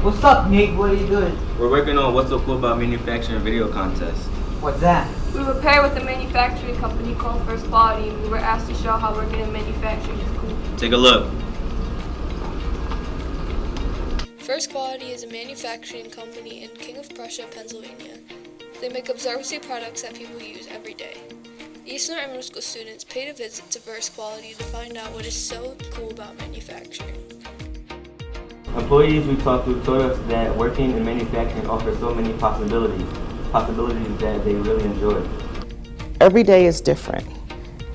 What's up, Nick? What are you doing? We're working on What's So Cool About Manufacturing video contest. What's that? We were paired with a manufacturing company called First Quality, and we were asked to show how working in manufacturing is cool. Take a look. First Quality is a manufacturing company in King of Prussia, Pennsylvania. They make observatory products that people use every day. East Norriton Middle School students paid a visit to First Quality to find out what is so cool about manufacturing. Employees we talked to told us that working in manufacturing offers so many possibilities that they really enjoy. Every day is different,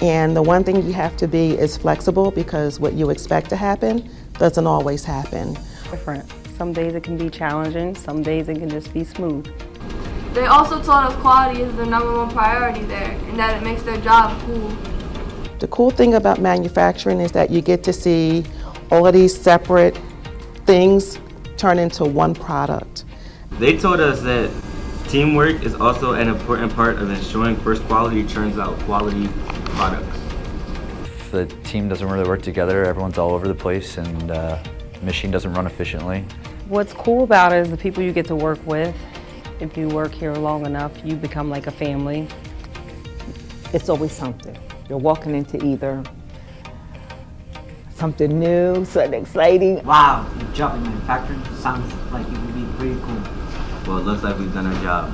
and the one thing you have to be is flexible, because what you expect to happen doesn't always happen. Different. Some days it can be challenging, some days it can just be smooth. They also told us quality is the #1 priority there, and that it makes their job cool. The cool thing about manufacturing is that you get to see all of these separate things turn into one product. They told us that teamwork is also an important part of ensuring First Quality churns out quality products. If the team doesn't really work together, everyone's all over the place, and the machine doesn't run efficiently. What's cool about it is the people you get to work with. If you work here long enough, you become like a family. It's always something. You're walking into either something new, something exciting. Wow, your job in manufacturing sounds like it would be pretty cool. Well, it looks like we've done our job.